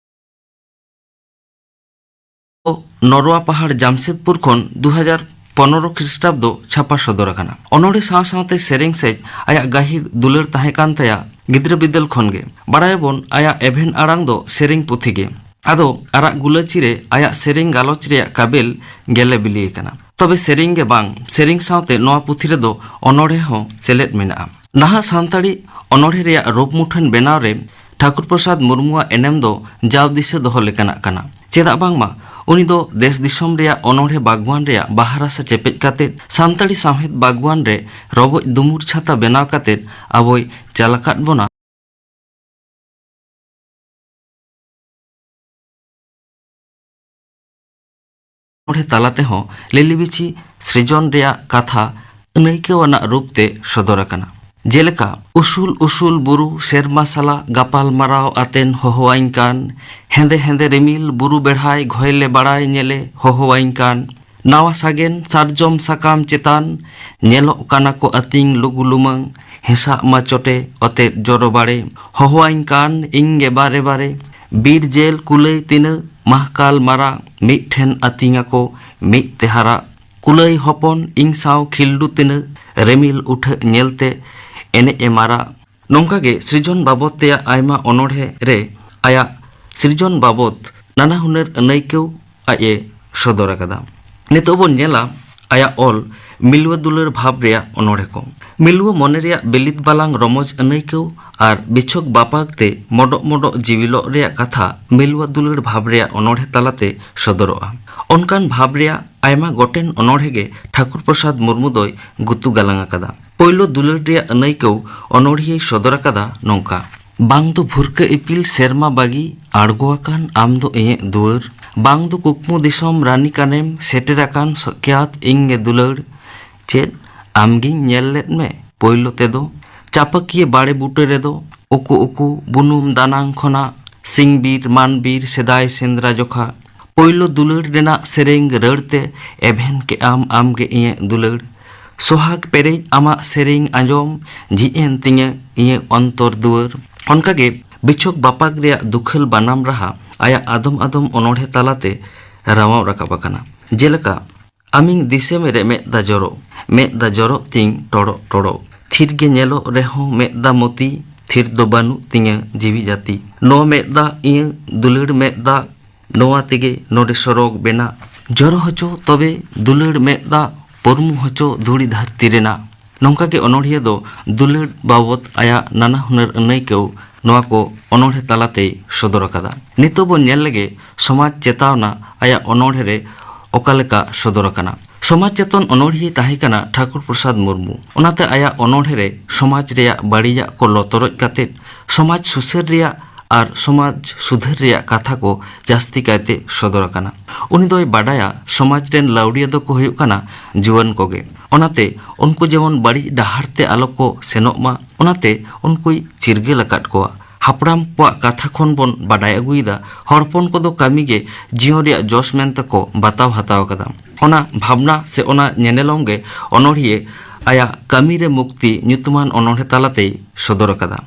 Speaker 4: নরোয়া পাহাড় জামশেদপুর ᱠᱷᱚᱱ 2015 খ্রিস্টাব্দ ছাপা সদর আকানা। অনড়হে সাᱶ সাᱶতে সেরেং সেজ আয়াগ গাহির দুলাᱹড় তাহে কান তায়া গিদ্রা বিদ্যাল ᱠᱷᱚᱱ গে। বাড়ায়বন আয়া এভেন আড়াং দো সেরেং পুঁথি গে। আদো আরাগ গুলেচি রে আয়াগ সেরেং গালচ রেয়াᱜ কাবেল গেলে বিলি আকানা। তবে সেরেং গে বাং সেরেং সাᱶতে নোয়া পুঁথি রেদো অনড়হে হো সেলেদ মেনাᱜᱼᱟ। নাহা সান্তাড়ি অনড়হে রেয়াᱜ ᱨᱩᱯ ᱢᱩᱴᱷᱟᱹᱱ ᱵᱮᱱᱟᱣ ᱨᱮ ᱴᱷᱟকুর ᱯᱨᱚᱥᱟᱫ ᱢᱩᱨᱢᱩᱣᱟᱜ ᱮᱱᱮᱢ ᱫᱚ ᱡᱟᱣ ᱫᱤᱥᱟᱹ ᱫᱚᱦᱚ ᱞᱮᱠᱟᱱᱟᱜ ᱠᱟᱱᱟ। ᱪᱮᱫᱟᱜ ᱵᱟᱝᱢᱟ উনি দো দেশ দিশম রেয়াᱜ অনড়হে বাগওয়ান রেয়াᱜ বাহা রাসা চেপেজ কাতেদ সান্তাড়ি সাᱶহেদ বাগওয়ান রে রবজ দুমুর ছাতা বেনাও কাতেদ আবই চাল আকাদ বোনা। ᱚᱸᱰᱮ ᱛᱟᱞᱟ ᱛᱮᱦᱚᱸ ᱞᱤᱞᱤᱵᱤᱪᱷᱤ ᱥᱨᱤᱡᱚᱱ ᱨᱮᱭᱟᱜ ᱠᱟᱛᱷᱟ ᱟᱹᱱᱟᱹᱭᱠᱟᱹᱣᱟᱱᱟᱜ ᱨᱩᱯᱛᱮ ᱥᱚᱫᱚᱨ ᱟᱠᱟᱱᱟ᱾ ᱡᱮᱞᱮᱠᱟ ᱩᱥᱩᱞ ᱩᱥᱩᱞ ᱵᱩᱨᱩ ᱥᱮᱨᱢᱟ ᱥᱟᱞᱟᱜ ᱜᱟᱯᱟᱞ ᱢᱟᱨᱟᱣ ᱟᱛᱮᱱ ᱦᱚᱦᱚᱣᱟᱹᱧ ᱠᱟᱱ, ᱦᱮᱸᱫᱮ ᱦᱮᱸᱫᱮ ᱨᱤᱢᱤᱞ ᱵᱩᱨᱩ ᱵᱮᱲᱦᱟᱭ ᱜᱷᱚᱭᱞᱮ ᱵᱟᱲᱟᱭ ᱧᱮᱞᱮ ᱦᱚᱦᱚᱣᱟᱹᱧ ᱠᱟᱱ, ᱱᱟᱣᱟ ᱥᱟᱜᱮᱱ ᱥᱟᱨᱡᱚᱢ ᱥᱟᱠᱟᱢ ᱪᱮᱛᱟᱱ ᱧᱮᱞᱚᱜ ᱠᱟᱱᱟ ᱠᱚ ᱟᱹᱛᱤᱧ ᱞᱩᱜᱩ ᱞᱩᱢᱟᱹᱝ, ᱦᱮᱸᱥᱟᱜ ᱢᱟᱪᱚᱴᱮ ᱚᱛᱮᱫ ᱡᱚᱨᱚ ᱵᱟᱲᱮ ᱦᱚᱦᱚᱣᱟᱹᱧ ᱠᱟᱱ ᱤᱧ ᱜᱮ ᱵᱟᱨᱮ ᱵᱟᱨᱮ, ᱵᱤᱨ ᱡᱮᱞ ᱠᱩᱞᱟᱹᱭ ᱛᱤᱱᱟᱹᱜ ᱢᱟᱦᱠᱟᱞ ᱢᱟᱨᱟᱜ ᱢᱤᱫᱴᱷᱮᱱ ᱟᱹᱛᱤᱧ ᱟᱠᱚ ᱢᱤᱫ ᱛᱮ ᱦᱟᱨᱟᱜ, ᱠᱩᱞᱟᱹᱭ ᱦᱚᱯᱚᱱ ᱤᱧ ᱥᱟᱶ ᱠᱷᱤᱞᱰᱩ ᱛᱤᱱᱟᱹᱜ ᱨᱤᱢᱤᱞ ᱩᱴᱷᱟᱹᱜ ᱧᱮᱞᱛᱮ ᱮᱱᱮᱡ ᱮ ᱢᱟᱨᱟᱜ᱾ ᱱᱚᱝᱠᱟᱜᱮ ᱥᱨᱤᱡᱚᱱ ᱵᱟᱵᱚᱫ ᱛᱮᱭᱟᱜ ᱟᱭᱢᱟ ᱚᱱᱚᱬᱦᱮ ᱨᱮ ᱟᱭᱟᱜ ᱥᱨᱤᱡᱚᱱ ᱵᱟᱵᱚᱫ ᱱᱟᱱᱟ ᱦᱩᱱᱟᱹᱨ ᱟᱹᱱᱟᱹᱭᱠᱟᱹᱣ ᱟᱡ ᱮ ᱥᱚᱫᱚᱨ ᱟᱠᱟᱫᱟ᱾ ᱱᱤᱛᱚᱜ ᱵᱚᱱ ᱧᱮᱞᱟ ᱟᱭᱟᱜ ᱚᱞ ᱢᱤᱞᱣᱟᱹ ᱫᱩᱞᱟᱹᱲ ᱵᱷᱟᱵᱽ ᱨᱮᱭᱟᱜ ᱚᱱᱚᱬᱦᱮ ᱠᱚ᱾ ᱢᱤᱞᱣᱟᱹ ᱢᱚᱱᱮ ᱨᱮᱭᱟᱜ ᱵᱤᱞᱤᱛ ᱵᱟᱞᱟᱝ ᱨᱚᱢᱚᱡᱽ ᱟᱹᱱᱟᱹᱭᱠᱟᱹᱣ ᱟᱨ ᱵᱤᱪᱷᱚᱠ ᱵᱟᱯᱟᱜ ᱛᱮ ᱢᱚᱰᱚᱜ ᱢᱚᱰᱚᱜ ᱡᱤᱣᱤᱞᱚᱜ ᱨᱮᱭᱟᱜ ᱠᱟᱛᱷᱟ ᱢᱤᱞᱣᱟᱹ ᱫᱩᱞᱟᱹᱲ ᱵᱷᱟᱵᱽ ᱨᱮᱭᱟᱜ ᱚᱱᱚᱬᱦᱮ ᱛᱟᱞᱟᱛᱮ ᱥᱚᱫᱚᱨᱚᱜᱼᱟ᱾ ᱚᱱᱠᱟᱱ ᱵᱷᱟᱵᱽ ᱨᱮᱭᱟᱜ ᱟᱭᱢᱟ ᱜᱚᱴᱮᱱ ᱚᱱᱚᱬᱦᱮ ᱜᱮ ᱴᱷᱟᱹᱠᱩᱨ ᱯᱨᱚᱥᱟᱫᱽ ᱢᱩᱨᱢᱩ ᱫᱚᱭ ᱜᱩᱛᱩ ᱜᱟᱞᱟᱝ ᱟᱠᱟᱫᱟ᱾ ᱯᱳᱭᱞᱳ ᱫᱩᱞᱟᱹᱲ ᱨᱮᱭᱟᱜ ᱟᱹᱱᱟᱹᱭᱠᱟᱹᱣ ᱚᱱᱚᱬᱦᱤᱭᱟᱹᱭ ᱥᱚᱫᱚᱨ ᱟᱠᱟᱫᱟ ᱱᱚᱝᱠᱟ: ᱵᱟᱝ ᱫᱚ ᱵᱷᱩᱨᱠᱟᱹ ᱤᱯᱤᱞ ᱥᱮᱨᱢᱟ ᱵᱟᱹᱜᱤ ᱟᱬᱜᱚ ᱟᱠᱟᱱ ᱟᱢ ᱫᱚ ᱤᱧᱟᱹᱜ ᱫᱩᱣᱟᱹᱨ, ᱵᱟᱝ ᱫᱚ ᱠᱩᱠᱢᱩ ᱫᱤᱥᱚᱢ ᱨᱟᱱᱤ ᱠᱟᱱᱮᱢ ᱥᱮᱴᱮᱨ ᱟᱠᱟᱱ ᱥᱚᱠᱭᱟᱛ ᱤᱧ ᱜᱮ ᱫᱩᱞᱟᱹᱲ, ᱪᱮᱫ ᱟᱢᱜᱤᱧ ᱧᱮᱞ ᱞᱮᱫ ᱢᱮ ᱯᱳᱭᱞᱳ ᱛᱮᱫᱚ, ᱪᱟᱯᱟᱠᱤᱭᱟᱹ ᱵᱟᱲᱮ ᱵᱩᱴᱟᱹ ᱨᱮᱫᱚ ᱩᱠᱩ ᱩᱠᱩ ᱵᱩᱱᱩᱢ ᱫᱟᱱᱟᱝ ᱠᱷᱚᱱᱟᱜ ᱥᱤᱧ ᱵᱤᱨ ᱢᱟᱱ ᱵᱤᱨ ᱥᱮᱫᱟᱭ ᱥᱮᱸᱫᱽᱨᱟ ᱡᱚᱠᱷᱟ, ᱯᱳᱭᱞᱳ ᱫᱩᱞᱟᱹᱲ ᱨᱮᱱᱟᱜ ᱥᱮᱨᱮᱧ ᱨᱟᱹᱲᱛᱮ ᱮᱵᱷᱮᱱ ᱠᱮᱜ ᱟᱢ ᱟᱢᱜᱮ ᱤᱧᱟᱹᱜ ᱫᱩᱞᱟᱹᱲ, ᱥᱚᱦᱟᱜ ᱯᱮᱨᱮᱡ ᱟᱢᱟᱜ ᱥᱮᱨᱮᱧ ᱟᱸᱡᱚᱢ ᱡᱷᱤᱡ ᱮᱱ ᱛᱤᱧᱟᱹ ᱤᱧᱟᱹᱜ ᱚᱱᱛᱚᱨ ᱫᱩᱣᱟᱹᱨ᱾ ᱚᱱᱠᱟᱜᱮ ᱵᱤᱪᱷᱚᱠ ᱵᱟᱯᱟᱜ ᱨᱮᱭᱟᱜ ᱫᱩᱠᱷᱟᱹᱞ ᱵᱟᱱᱟᱢ ᱨᱟᱦᱟ ᱟᱭᱟᱜ ᱟᱫᱚᱢ ᱟᱫᱚᱢ ᱚᱱᱚᱬᱦᱮ ᱛᱟᱞᱟᱛᱮ ᱨᱟᱣᱟᱣ ᱨᱟᱠᱟᱵ ᱟᱠᱟᱱᱟ᱾ ᱡᱮᱞᱮᱠᱟ ᱟᱢᱤᱧ ᱫᱤᱥᱟᱹ ᱢᱮᱨᱮ ᱢᱮᱫ ᱫᱟ ᱡᱚᱨᱚᱜ ᱛᱤᱧ ᱴᱚᱲᱚᱜ ᱴᱚᱲᱚᱜ, ᱛᱷᱤᱨ ᱜᱮ ᱧᱮᱞᱚᱜ ᱨᱮᱦᱚᱸ ᱢᱮᱫ ᱫᱟ ᱢᱚᱛᱤ, ᱛᱷᱤᱨ ᱫᱚ ᱵᱟᱹᱱᱩᱜ ᱛᱤᱧᱟᱹ ᱡᱤᱣᱤ ᱡᱟᱹᱛᱤ, ᱱᱚᱣᱟ ᱢᱮᱫ ᱫᱟ ᱤᱧᱟᱹᱜ ᱫᱩᱞᱟᱹᱲ ᱢᱮᱫ ᱫᱟ, ᱱᱚᱣᱟ ᱛᱮᱜᱮ ᱱᱚᱰᱮ ᱥᱚᱨᱚᱜ ᱵᱮᱱᱟᱜ, ᱡᱚᱨᱚ ᱦᱚᱪᱚ ᱛᱚᱵᱮ ᱫᱩᱞᱟᱹᱲ ᱢᱮᱫ ᱫᱟ ᱯᱚᱨᱢᱩ ᱦᱚᱪᱚ ᱫᱷᱩᱲᱤ ᱫᱷᱟᱹᱨᱛᱤ ᱨᱮᱱᱟᱜ᱾ ᱱᱚᱝᱠᱟᱜᱮ ᱚᱱᱚᱬᱦᱤᱭᱟᱹ ᱫᱚ ᱫᱩᱞᱟᱹᱲ ᱵᱟᱵᱚᱫ ᱟᱭᱟᱜ ᱱᱟᱱᱟ ᱦᱩᱱᱟᱹᱨ ᱟᱹᱱᱟᱹᱭᱠᱟᱹᱣ ᱱᱚᱣᱟ ᱠᱚ ᱚᱱᱚᱬᱦᱮ ᱛᱟᱞᱟᱛᱮᱭ ᱥᱚᱫᱚᱨ ᱟᱠᱟᱫᱟ᱾ ᱱᱤᱛᱚᱜ ᱵᱚᱱ ᱧᱮᱞ ᱞᱮᱜᱮ ᱥᱚᱢᱟᱡᱽ ᱪᱮᱛᱟᱣᱱᱟ ᱟᱭᱟᱜ ᱚᱱᱚᱬᱦᱮ ᱨᱮ ᱚᱠᱟ ᱞᱮᱠᱟ ᱥᱚᱫᱚᱨ ᱟᱠᱟᱱᱟ᱾ ᱥᱚᱢᱟᱡᱽ ᱪᱮᱛᱚᱱ ᱚᱱᱚᱬᱦᱤᱭᱟᱹ ᱛᱟᱦᱮᱸ ᱠᱟᱱᱟ ᱴᱷᱟᱹᱠᱩᱨ ᱯᱨᱚᱥᱟᱫᱽ ᱢᱩᱨᱢᱩ᱾ ᱚᱱᱟᱛᱮ ᱟᱭᱟᱜ ᱚᱱᱚᱬᱦᱮ ᱨᱮ ᱥᱚᱢᱟᱡᱽ ᱨᱮᱭᱟᱜ ᱵᱟᱹᱲᱤᱡᱟᱜ ᱠᱚ ᱞᱚᱛᱚᱨᱚᱡ ᱠᱟᱛᱮᱫ ᱥᱚᱢᱟᱡᱽ ᱥᱩᱥᱟᱹᱨ ᱨᱮᱭᱟᱜ ᱟᱨ ᱥᱚᱢᱟᱡᱽ ᱥᱩᱫᱷᱟᱹᱨ ᱨᱮᱭᱟᱜ ᱠᱟᱛᱷᱟ ko ᱡᱟᱹᱥᱛᱤ ᱠᱟᱭᱛᱮ ᱥᱚᱫᱚᱨ ᱟᱠᱟᱱᱟ। ᱩᱱᱤ ᱫᱚᱭ ᱵᱟᱰᱟᱭᱟ ᱥᱚᱢᱟᱡᱽ ᱨᱮᱱ ᱞᱟᱹᱣᱲᱤᱭᱟᱹ ᱫᱚᱠᱚ ᱦᱩᱭᱩᱜ ᱠᱟᱱᱟ ᱡᱩᱣᱟᱹᱱ ᱠᱚᱜᱮ। ᱚᱱᱟᱛᱮ ᱩᱱᱠᱩ ᱡᱮᱢᱚᱱ ᱵᱟᱹᱲᱤᱡ ᱰᱟᱦᱟᱨ te ᱟᱞᱚ ᱠᱚ ᱥᱮᱱᱚᱜ ᱢᱟ ᱚᱱᱟᱛᱮ ᱩᱱᱠᱩᱭ ᱪᱤᱨᱜᱟᱹᱞ ᱟᱠᱟᱫ ᱠᱚᱣᱟ। ᱦᱟᱯᱲᱟᱢ ᱠᱚᱣᱟᱜ ᱠᱟᱛᱷᱟ ᱠᱷᱚᱱ ᱵᱚᱱ ᱵᱟᱰᱟᱭ ᱟᱹᱜᱩᱭᱮᱫᱟ ᱦᱚᱲᱯᱚᱱ ᱠᱚᱫᱚ ᱠᱟᱹᱢᱤ ᱜᱮ ᱡᱤᱭᱚᱱ ᱨᱮᱭᱟᱜ ᱡᱚᱥ ᱢᱮᱱᱛᱮ ᱠᱚ ᱵᱟᱛᱟᱣ ᱦᱟᱛᱟᱣ ᱟᱠᱟᱫᱟ। ᱚᱱᱟ ᱵᱷᱟᱵᱽᱱᱟ ᱥᱮ ᱚᱱᱟ ᱧᱮᱱᱮᱞᱚᱢ ᱜᱮ ᱚᱱᱚᱬᱦᱤᱭᱟᱹ ᱟᱭᱟᱜ ᱠᱟᱹᱢᱤ ᱨᱮ ᱢᱩᱠᱛᱤ ᱧᱩᱛᱩᱢᱟᱱ ᱚᱱᱚᱬᱦᱮ ᱛᱟᱞᱟᱛᱮᱭ ᱥᱚᱫᱚᱨ ᱟᱠᱟᱫᱟ।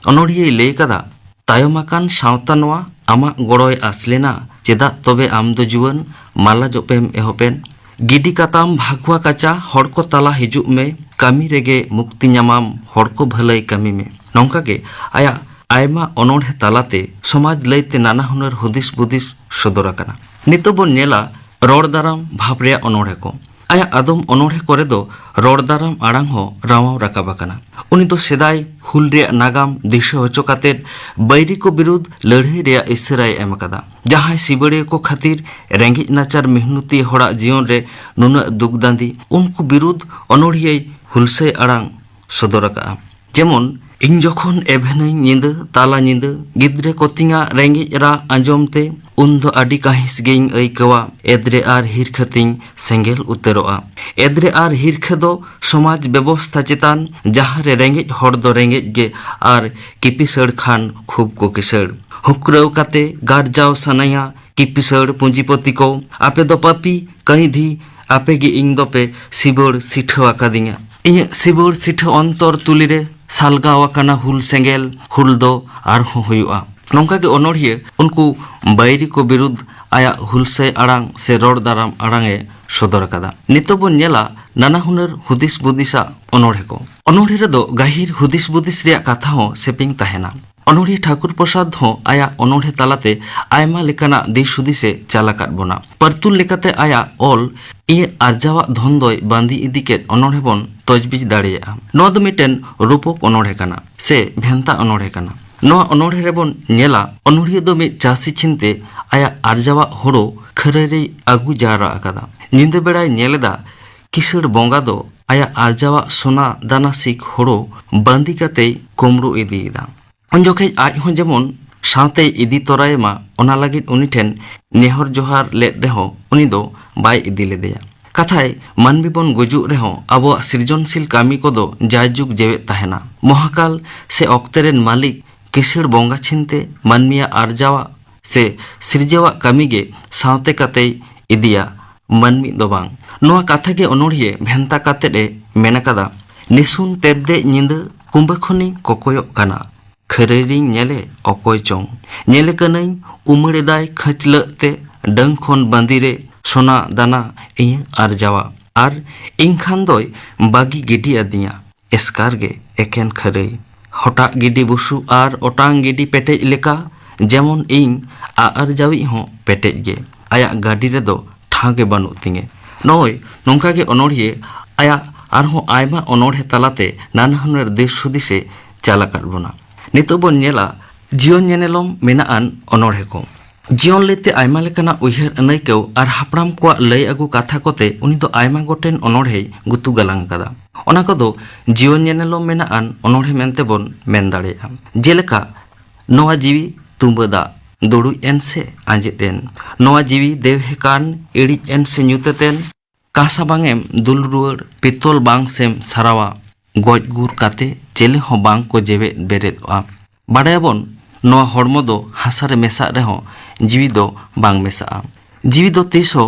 Speaker 4: ᱚᱱᱚᱬᱦᱤᱭᱟᱹᱭ ᱞᱟᱹᱭ ᱟᱠᱟᱫᱟ ᱛᱟᱭᱚᱢ ᱟᱠᱟᱱ ᱥᱟᱶᱛᱟ ᱱᱚᱣᱟ ᱟᱢᱟᱜ ᱜᱚᱲᱚᱭ ᱟᱸᱥ ᱞᱮᱱᱟ ᱪᱮᱫᱟᱜ ᱛᱚᱵᱮ ᱟᱢ ᱫᱚ ᱡᱩᱣᱟᱹᱱ ᱢᱟᱞᱟ ᱡᱚᱯᱮᱢ ᱮᱦᱚᱵᱮᱱ ᱜᱤᱰᱤ ᱠᱟᱛᱟᱢ ᱵᱷᱟᱜᱣᱟ ᱠᱟᱪᱟ ᱦᱚᱲ ᱠᱚ ᱛᱟᱞᱟ ᱦᱤᱡᱩᱜ ᱢᱮ ᱠᱟᱹᱢᱤ ᱨᱮᱜᱮ ᱢᱩᱠᱛᱤ ᱧᱟᱢᱟᱢ ᱦᱚᱲ ᱠᱚ ᱵᱷᱟᱹᱞᱟᱹᱭ ᱠᱟᱹᱢᱤ ᱢᱮ। ᱱᱚᱝᱠᱟ ᱜᱮ ᱟᱭᱟᱜ ᱟᱭᱢᱟ ᱚᱱᱚᱬᱦᱮ ᱛᱟᱞᱟᱛᱮ ᱥᱚᱢᱟᱡᱽ ᱞᱟᱹᱭᱛᱮ ᱱᱟᱱᱟ ᱦᱩᱱᱟᱹᱨ ᱦᱩᱫᱤᱥ ᱵᱩᱫᱤᱥ ᱥᱚᱫᱚᱨ ᱟᱠᱟᱱᱟ। ᱱᱤᱛᱚᱜ ᱵᱚᱱ ᱧᱮᱞᱟ ᱨᱚᱲ ᱫᱟᱨᱟᱢ ᱵᱷᱟᱵᱽ ᱨᱮᱭᱟᱜ ᱚᱱᱚᱬᱦᱮ ko। ᱟᱭᱟᱜ ᱟᱫᱚᱢ ᱚᱱᱚᱬᱦᱮ ᱠᱚᱨᱮ ᱫᱚ ᱨᱚᱲ ᱫᱟᱨᱟᱢ ᱟᱲᱟᱝ ᱦᱚᱸ ᱨᱟᱣᱟᱣ ᱨᱟᱠᱟᱵ ᱟᱠᱟᱱᱟ। ᱩᱱᱤ ᱫᱚ ᱥᱮᱫᱟᱭ ᱦᱩᱞ ᱨᱮᱭᱟᱜ ᱱᱟᱜᱟᱢ ᱫᱤᱥᱟᱹ ᱦᱚᱪᱚ ᱠᱟᱛᱮᱫ ᱵᱟᱹᱭᱨᱤ ᱠᱚ ᱵᱤᱨᱩᱫᱽ ᱞᱟᱹᱲᱦᱟᱹᱭ ᱨᱮᱭᱟᱜ ᱤᱥᱟᱹᱨᱟᱭ ᱮᱢ ᱟᱠᱟᱫᱟ। ᱡᱟᱦᱟᱸᱭ ᱥᱤᱵᱟᱹᱲᱤᱭᱟᱹ ᱠᱚ ᱠᱷᱟᱹᱛᱤᱨ ᱨᱮᱸᱜᱮᱡ ᱱᱟᱪᱟᱨ ᱢᱤᱦᱱᱩᱛᱤ ᱦᱚᱲᱟᱜ ᱡᱤᱭᱚᱱ ᱨᱮ ᱱᱩᱱᱟᱹᱜ ᱫᱩᱠ ᱫᱟᱸᱫᱤ ᱩᱱᱠᱩ ᱵᱤᱨᱩᱫᱽ ᱚᱱᱚᱬᱦᱤᱭᱟᱹᱭ ᱦᱩᱞᱥᱟᱹᱭ ᱟᱲᱟᱝ ᱥᱚᱫᱚᱨ ᱟᱠᱟᱜᱼᱟ। ᱡᱮᱢᱚᱱ ᱤᱧ ᱡᱚᱠᱷᱚᱱ ᱮᱵᱷᱮᱱᱟᱹᱧ ᱧᱤᱫᱟᱹ ᱛᱟᱞᱟ ᱧᱤᱫᱟᱹ ᱜᱤᱫᱽᱨᱟᱹ ᱠᱚᱛᱤᱧᱟᱜ ᱨᱮᱸᱜᱮᱡ ᱨᱟᱜ ᱟᱸᱡᱚᱢ te ᱩᱱᱫᱚ ᱟᱹᱰᱤ ᱠᱟᱹᱦᱤᱥ ᱜᱮᱧ ᱟᱹᱭᱠᱟᱹᱣᱟ ᱮᱫᱽᱨᱮ ᱟᱨ ᱦᱤᱨᱠᱷᱟᱹ ᱛᱤᱧ ᱥᱮᱸᱜᱮᱞ ᱩᱛᱟᱹᱨᱚᱜᱼᱟ। एद्रे आर हिरखे दो समाज व्यवस्था चेतान जहाँ रे रेंगेज हर दो रेंगेज गे आर किपिसड़ खान खूब को किसड़ हुक्राव काते गारजाव सनाया किपिसड़ पूंजीपति को आपे दो पापी कहीं धी आपे गे इंग दो पे सिबड़ सिठो आकादिंगा इन सिबड़ सिठो अंतर तुलिरे सालगावाकाना हुल सेंगेल हुल दो आर हुआ नौका के अनोढ़िए उनको बैरी को विरुद्ध आया हुलसे आड़ांग से रोड दाराम आड़ांगे सदर अकादा नितो बन नेला नाना हुनर हुदिस बुदिसा अनोढ़े को अनोढ़े रेदो गाहिर हुदिस बुदिस रेया कथा हो सेपिंग ताहेना अनोढ़ी ठाकुर प्रसाद हो आया अनोढ़े तालाते आयमा लेकाना दिस हुदिसे चालाकात बोना परतुल लेकाते आया ऑल इ आर्जावा धनदय बांदी इदिकेत अनोढ़े बन तजबिज दाड़िया नोआ दो मिटेन रूपक अनोढ़े काना से भेंता अनोढ़े काना नोआ अनोढ़े रेबन नेला अनोढ़िया दो मिट चासी चिंते आया आर्जावा होड़ो खरेरे आगु जारा अकादा निंदे बेड़ाय नेलेदा किसड़ बोंगा दो आया आर्जावा सोना दाना सिक होड़ो बांदी काते कोमरू इदीदा उन जोखे आज हों जेमन सावते इदी तोरायमा ओना लागिद उनी ठेन नेहर जोहार लेद रेहो उनी दो बाय इदी लेदेया कथाय मानवी बन गुजुग रेहो आबो सृजनशील कामी कोदो जायजुग जेवे ताहेना महाकाल से ऑक्तेरेन मालिक किसड़ बोंगा छिनते मानमिया आरजावा से सृजवा कामी गे सावते कते इदिया मानमी दो बांग नोआ कथा गे ओनोड़िए भेंता काते रे मेनकादा निसुन तेदे निंद कुंबे खनि कोकोयो काना खरेरिं नेले अकोय चों नेले कनई उमड़ेदाय खचलते डंग खन बंदिरे सोना दाना इ आरजावा आर इंखान दोय बागी गिडी आदिया एस्कार गे एकेन खरई हटा गिडी बुसु आर ओटांग गिडी पेटेज लेका जेमन इंग आरजावी हो पेटेज गे आया गाड़ी रे दो ठागे बानु तिंगे नोय नोंका गे ओनोड़िए आया आरहो आयमा ओनोड़े तलाते नानाहुनर देश सुदिसे चालाकात बोना नितो बन नेला जीवन नेनेलम मेनाआन ओनोड़े को जीवन लेते आयमा लेकाना उयहर अनैकेव आर हापड़ाम को लय आगु कथा कोते उनी दो आयमा गोटेन ओनोड़े गुतु गालांग कादा ओना कोदो जीवन नेनेलम मेनाआन ओनोड़े मेनते बन मेन दाड़ेया जेलेका नोआ जीवी तुम्बदा दुड़ु एन से आंजेतेन नोआ जीवी देवहेकान इड़ी एन से न्यूतेतेन कासा बांगेम दुल रुआड़ पितल बांग सेम सारावा गज गुर काते चेले हो बांग को जेबे बेरेदआ बाडायाबन नोआ हड़मो दो हासारे मेसा रेहो जीवी दो बांग मेसा जीवी दो तीसो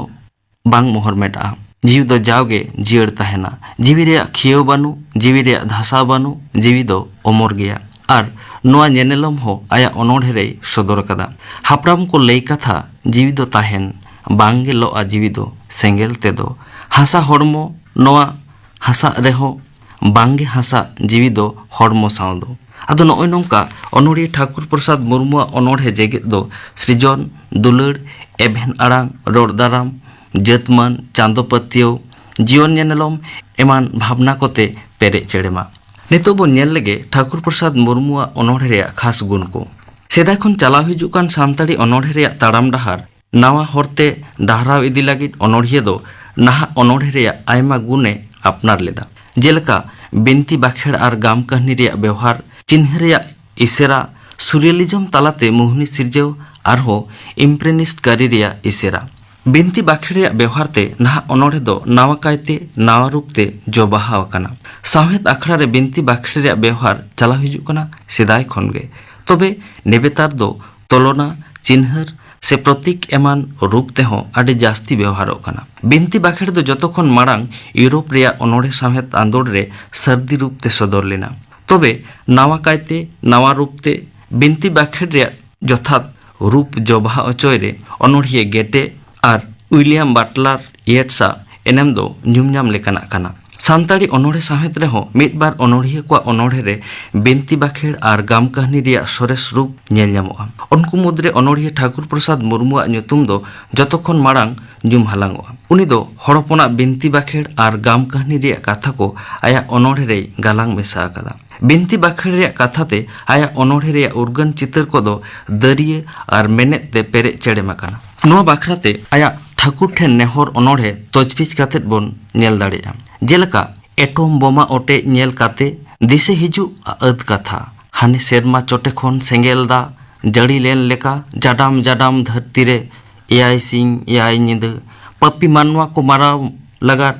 Speaker 4: बांग मोहर मेटा जीवी दो जाओगे जियड़ ताहेना जीवी रे खियो बानु जीवी रे धासा बानु जीवी दो अमर गया आर नोआ नेनेलम हो आया ओनोड़े रे सदर कदा हापड़ाम को लई कथा जीवी दो ताहेन बांगे लोआ जीवी दो सेंगेल ते दो हासा हड़मो नोआ हासा रेहो बांगे हासा जीवी दो हड़मो साव दो आदो नोय नोंका ओनोड़िया ठाकुर प्रसाद मुर्मुआ ओनोड़े जेगेत दो सृजन दुलड़ एभेन आड़ांग रोड़ दाराम जतमान चांदो पत्तियो जीवन नेनेलम एमान भावना कोते पेरे चेड़ेमा नितो बो नेल लेगे ठाकुर प्रसाद मुर्मुआ ओनोड़े रेया खास गुण को सेदाय खन चलाव हिजुकान सानताड़ी ओनोड़े रेया ताड़ाम डाहार नावा हरते डाहराव इदी लागिद ओनोड़िया दो नाहा ओनोड़े रेया आयमा गुणे अपनार लेदा जेलका बिनती बाखेड़ आर गाम कहनी रेया व्यवहार चिन्ह रेया इसेरा सुरियलिज्म तालाते मुहनी सिरजेव आरहो इम्प्रेनिस्ट कारी रेया इसेरा बिनती बाखेड़ रेया व्यवहार ते नाहा ओनोड़े दो नावा कायते नावा रूपते जो बाहाव काना साहेद आखड़ा रे बिनती बाखेड़ रेया व्यवहार चलाव हिजुक काना सेदाय खनगे तबे नेबेतार दो तोलना चिन्हर से प्रतीक एमान रूप तेहो आडे जास्ती व्यवहार काना बिनती बाखेड़ दो जतोखन माड़ांग यूरोप रेया ओनोड़े साहेद आंदोड़ रे सर्दी रूप ते सदर लेना तबे नावा कायते नावा रूपते बिनती बाखेड़ रेया जथात रूप जबाहा अचोय रे ओनोड़िए गेटे आर उइलियाम बाटलार येट्सा एनेम दो ᱧᱩᱢᱧᱟᱢ लेकाना काना सानताड़ी ओनोड़े साहेद रेहो मिद बार ओनोड़िया को ओनोड़े रे बिनती बाखेड़ आर गाम कहनी रिया सरेस रूप नेल ᱧᱟᱢᱚᱜᱼᱟ उनको मुद्रे ओनोड़िया ठाकुर प्रसाद मुर्मुआ ᱧᱩᱛᱩᱢ दो जतोखन माड़ांग ᱧᱩᱢ हालांगᱚᱜᱼᱟ उनी दो हड़पना बिनती बाखेड़ आर गाम कहनी रिया कथा को आया ओनोड़े रे गालांग मेसा आकादा बिनती बाखेड़ रिया कथाते आया ओनोड़े रिया उर्गन चितर को दो दरिये आर मेनेत ते पेरे चेड़ेम आकाना नोआ बाखराते आया ठाकुर ठेन नेहर ओनोड़े तजपिच कातेत बन नेल दाड़ेया जेलका एटम बोमा ओटे नेल काते दिसे हिजु अद कथा हाने सेरमा चोटे खन सेंगेल दा जड़ी लेन लेका जाडाम जाडाम धरती रे एआई सिंह एआई निंद पप्पी मानवा को मारा लगा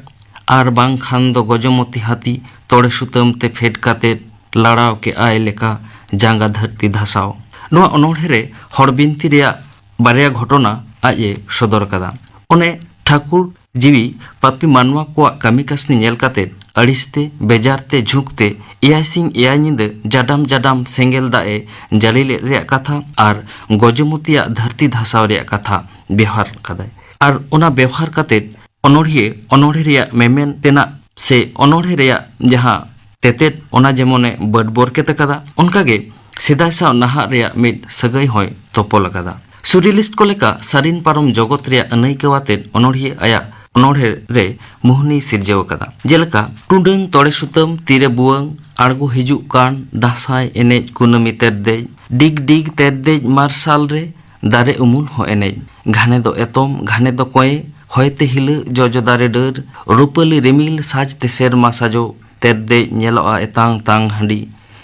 Speaker 4: आर बांग खान दो गजमती हाथी तोड़े सुतम ते फेड काते लड़ाव के आय लेका जांगा धरती धसाव नोआ ओनोड़े रे हड़ बिनती रेया बारिया घटना आये सदर कदा ओने ठाकुर जीवी पापी मानवा को कामी कासनी नेल काते अड़िसते बेजारते झुंकते एआई सिंह एआई निंद जाडाम जाडाम सेंगेल दाए जालिले रेया कथा आर गजमतिया धरती धसाव रेया कथा व्यवहार कदाय आर ओना व्यवहार काते ओनोड़े रेया मेमेन तेना से ओनोड़े रेया जहां तेतेत ओना जेमोने बडबोर केते कदा उनकागे सेदाय साव नाहा रेया मिद सगई होय तोपल कदा सुरिलिस्ट को लेका सारिन पारम जगत रेया अनैकेवाते ओनोड़िए आया ओनोड़े रे मुहनी सिरजेव कदा जेलका टुडंग तोड़े सुतम तीरे बुवंग आड़गो हिजुक कान दासाय एनेज कुनमी तेरदेज डिग डिग तेरदेज मार्शाल रे दारे उमुल हो एनेज घाने दो एतम घाने दो कोए होयते हिल जोजो दारे डर रूपली रिमिल साजते सेरमा साजो तेरदेज नेलोआ एतांग तांग हांडी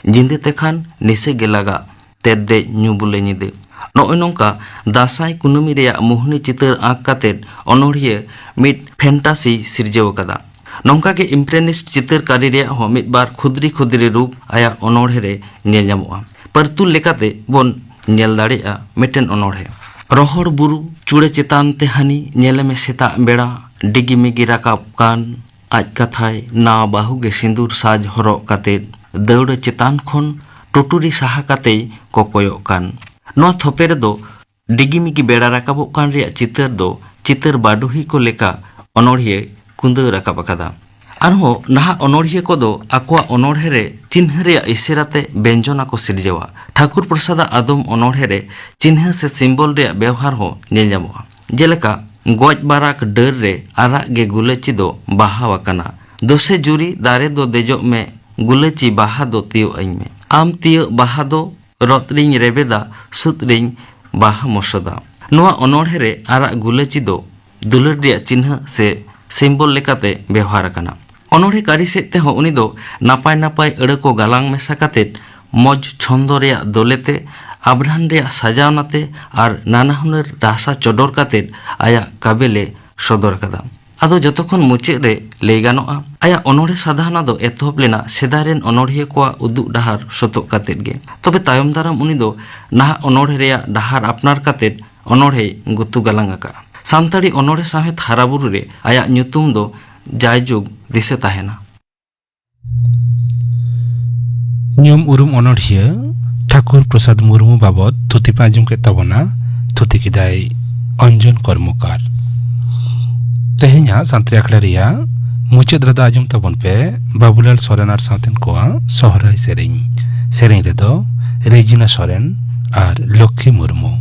Speaker 4: जिंदे तेखान निसे गेलागा तेदे ᱧᱩᱵᱩᱞᱮ ᱧᱤᱫᱟᱹ ᱱᱚᱜᱼᱚᱭ ᱱᱚᱝᱠᱟ ᱫᱟᱸᱥᱟᱭ ᱠᱩᱱᱟᱹᱢᱤ ᱨᱮᱭᱟᱜ ᱢᱩᱦᱱᱤ ᱪᱤᱛᱟᱹᱨ ᱟᱸᱠ ᱠᱟᱛᱮᱫ ᱚᱱᱚᱬᱦᱤᱭᱟᱹ ᱢᱤᱫ ᱯᱷᱮᱱᱴᱟᱥᱤ ᱥᱤᱨᱡᱟᱹᱣ ᱟᱠᱟᱫᱟ। ᱱᱚᱝᱠᱟᱜᱮ ᱤᱢᱯᱨᱮᱥᱱᱤᱥᱴ ᱪᱤᱛᱟᱹᱨ ᱠᱟᱹᱨᱤ ᱨᱮᱭᱟᱜ ᱦᱚᱸ ᱢᱤᱫ ᱵᱟᱨ ᱠᱷᱩᱫᱽᱨᱤ ᱠᱷᱩᱫᱽᱨᱤ ᱨᱩᱯ ᱟᱭᱟᱜ ᱚᱱᱚᱬᱦᱮ ᱨᱮ ᱧᱮᱞ ᱧᱟᱢᱚᱜᱼᱟ। ᱯᱟᱹᱨᱛᱩᱞ ᱞᱮᱠᱟᱛᱮ ᱵᱚᱱ ᱧᱮᱞ ᱫᱟᱲᱮᱭᱟᱜᱼᱟ ᱢᱤᱫᱴᱮᱱ ᱚᱱᱚᱬᱦᱮ। ᱨᱚᱦᱚᱲ ᱵᱩᱨᱩ ᱪᱩᱲᱟᱹ ᱪᱮᱛᱟᱱ ᱛᱮ ᱦᱟᱹᱱᱤ ᱧᱮᱞᱮᱢᱮ ᱥᱮᱛᱟᱜ ᱵᱮᱲᱟ ᱰᱤᱜᱤᱢᱤᱜᱤ ᱨᱟᱠᱟᱵ ᱠᱟᱱ ᱟᱡ ᱠᱟᱛᱷᱟᱭ ᱱᱟᱣᱟ ᱵᱟᱹᱦᱩ ᱜᱮ ᱥᱤᱸᱫᱩᱨ ᱥᱟᱡᱽ ᱦᱚᱨᱚᱜ ᱠᱟᱛᱮᱫ ᱫᱟᱹᱣᱲᱟᱹ ᱪᱮᱛᱟᱱ ᱠᱷᱚᱱ ᱴᱩᱴᱩᱨᱤ ᱥᱟᱦᱟ ᱠᱟᱛᱮᱭ ᱠᱚᱠᱚᱭᱚᱜ ᱠᱟᱱ। ᱱᱚᱣᱟ ᱛᱷᱚᱯᱮ ᱨᱮᱫᱚ ᱰᱤᱜᱤᱢᱤᱜᱤ ᱵᱮᱲᱟ ᱨᱟᱠᱟᱵᱚᱜ ᱠᱟᱱ ᱨᱮᱭᱟᱜ ᱪᱤᱛᱟᱹᱨ ᱫᱚ ᱪᱤᱛᱟᱹᱨ ᱵᱟᱰᱩᱦᱤ ᱠᱚ ᱞᱮᱠᱟ ᱚᱱᱚᱬᱦᱤᱭᱟᱹ ᱠᱩᱸᱫᱟᱹᱣ ᱨᱟᱠᱟᱵ ᱟᱠᱟᱫᱟ। ᱟᱨᱦᱚᱸ ᱱᱟᱦᱟᱜ ᱚᱱᱚᱬᱦᱤᱭᱟᱹ ᱠᱚᱫᱚ ᱟᱠᱚᱣᱟᱜ ᱚᱱᱚᱬᱦᱮ ᱨᱮ ᱪᱤᱱᱦᱟᱹ ᱨᱮᱭᱟᱜ ᱤᱥᱟᱹᱨᱟᱛᱮ ᱵᱮᱧᱡᱚᱱᱟ ᱠᱚ ᱥᱤᱨᱡᱟᱹᱣᱟ। ᱴᱷᱟᱹᱠᱩᱨ ᱯᱨᱚᱥᱟᱫᱟᱜ ᱟᱫᱚᱢ ᱚᱱᱚᱬᱦᱮ ᱨᱮ ᱪᱤᱱᱦᱟᱹ ᱥᱮ ᱥᱤম্ᱵᱚᱞ ᱨᱮᱭᱟᱜ ᱵᱮᱣᱦᱟᱨ ᱦᱚᱸ ᱧᱮᱞ ᱧᱟᱢᱚᱜᱼᱟ। ᱡᱮᱞᱮᱠᱟ ᱜᱚᱡ ᱵᱟᱨᱟᱠ ᱰᱟᱹᱨ ᱨᱮ ᱟᱨᱟᱜ ᱜᱮ ᱜᱩᱞᱟᱹᱪᱤ ᱫᱚ ᱵᱟᱦᱟᱣ ᱟᱠᱟᱱᱟ। ᱫᱚᱥᱮ ᱡᱩᱨᱤ ᱫᱟᱨᱮ ᱫᱚ ᱫᱮᱡᱚᱜ ᱢᱮ ᱜᱩᱞᱟᱹᱪᱤ ᱵᱟᱦᱟ ᱫᱚ ᱛᱤᱭᱳᱜ ᱟᱹᱧ ᱢᱮ। ᱟᱢ ᱛᱤᱭᱳᱜ ᱵᱟᱦᱟ ᱫᱚ ᱨᱚᱛ ᱨᱤᱧ ᱨᱮᱵᱮᱫᱟ ᱥᱩᱫ ᱨᱤᱧ ᱵᱟᱦᱟ ᱢᱚᱥᱚᱫᱟ। ᱱᱚᱣᱟ ᱚᱱᱚᱬᱦᱮ ᱨᱮ ᱟᱨᱟᱜ ᱜᱩᱞᱟᱹᱪᱤ ᱫᱚ ᱫᱩᱞᱟᱹᱲ ᱨᱮᱭᱟᱜ ᱪᱤᱱᱦᱟᱹ ᱥᱮ ᱥᱤম্ᱵᱚᱞ ᱞᱮᱠᱟᱛᱮ ᱵᱮᱣᱦᱟᱨ ᱟᱠᱟᱱᱟ। অনড়হে কারি সেদ তেহᱚᱸ উনি ᱫᱚ নাপাᱭ নাপাᱭ ᱟᱹᱲᱟᱹ ᱠᱚ ᱜᱟᱞᱟᱝ ᱢᱮᱥᱟ ᱠᱟᱛᱮᱫ ᱢᱚᱡᱽ ᱪᱷᱚᱱᱫᱚ ᱨᱮᱭᱟᱜ ᱫᱚᱞᱮᱛᱮ ᱟᱵᱷᱨᱟᱱ ᱨᱮᱭᱟᱜ ᱥᱟᱡᱟᱣᱱᱟᱛᱮ ᱟᱨ ᱱᱟᱱᱟᱦᱩᱱᱟᱹᱨ ᱨᱟᱥᱟ ᱪᱚᱰᱚᱨ ᱠᱟᱛᱮᱫ ᱟᱭᱟᱜ ᱠᱟᱵᱮᱞᱮ ᱥᱚᱫᱚᱨ ᱟᱠᱟᱫᱟ। ᱟᱫᱚ ᱡᱚᱛᱚ ᱠᱷᱚᱱ ᱢᱩᱪᱟᱹᱫ ᱨᱮ ᱞᱟᱹᱭ ᱜᱟᱱᱚᱜᱼᱟ ᱟᱭᱟᱜ ᱚᱱᱚᱬᱦᱮ ᱥᱟᱫᱷᱟᱣᱱᱟ ᱫᱚ ᱮᱛᱚᱦᱚᱵ ᱞᱮᱱᱟ ᱥᱮᱫᱟᱭ ᱨᱮᱱ ᱚᱱᱚᱬᱦᱤᱭᱟᱹ ᱠᱚᱣᱟᱜ ᱩᱫᱩᱜ ᱰᱟᱦᱟᱨ ᱥᱚᱛᱚᱜ ᱠᱟᱛᱮᱫ ᱜᱮ। ᱛᱚᱵᱮ ᱛᱟᱭᱚᱢ ᱫᱟᱨᱟᱢ ᱩᱱᱤ ᱫᱚ ᱱᱟᱦᱟᱜ ᱚᱱᱚᱬᱦᱮ ᱨᱮᱭᱟᱜ ᱰᱟᱦᱟর ᱟᱯᱱᱟᱨ ᱠᱟᱛᱮᱫ ᱚᱱᱚᱬᱦᱮ ᱜᱩᱛᱩ ᱜᱟᱞᱟᱝ ᱟᱠᱟᱜᱼᱟ। ᱥᱟᱱᱛᱟᱲᱤ ᱚᱱᱚᱬᱦᱮ ᱥᱟᱶᱦᱮᱫ ᱦᱟᱨᱟᱵᱩᱨᱩ ᱨᱮ ᱟᱭᱟᱜ ᱧᱩᱛᱩᱢ ᱫᱚ ᱡᱟᱭᱡᱩᱜᱽ ᱫᱤᱥᱟᱹ ᱛᱟᱦᱮᱱᱟ।
Speaker 1: ᱧᱩᱢ ᱩᱨᱩᱢ ᱚᱱᱚᱬᱦᱤᱭᱟᱹ ᱴᱷᱟকুর প্রসাদ মুর্মু বাবদ থুতি পে আᱸᱡᱚᱢ ᱠᱮᱫ ᱛᱟᱵᱚᱱᱟ ᱛᱷᱩᱛᱤ ᱠᱮᱫᱟᱭ অঞ্জন কর্মকার। ᱛᱮᱦᱮᱧᱟᱜ ᱥᱟᱱᱛᱟᱲᱤ ᱟᱠᱷᱲᱟ ᱨᱮᱭᱟᱜ ᱢᱩᱪᱟᱹᱫ ᱨᱮᱫᱚ ᱟᱸᱡᱚᱢ ᱛᱟᱵᱚᱱ ᱯᱮ ᱵᱟᱵᱩᱞᱟᱞ ᱥᱚᱨᱮᱱ ᱟᱨ ᱥᱟᱶᱛᱮᱱ ᱠᱚᱣᱟᱜ ᱥᱚᱦᱨᱟᱭ ᱥᱮᱨᱮᱧ। ᱥᱮᱨᱮᱧ ᱨᱮᱫᱚ ᱨᱮᱡᱤᱱᱟ ᱥᱚᱨᱮᱱ ᱟᱨ ᱞᱚᱠᱠᱷᱤ ᱢᱩᱨᱢᱩ।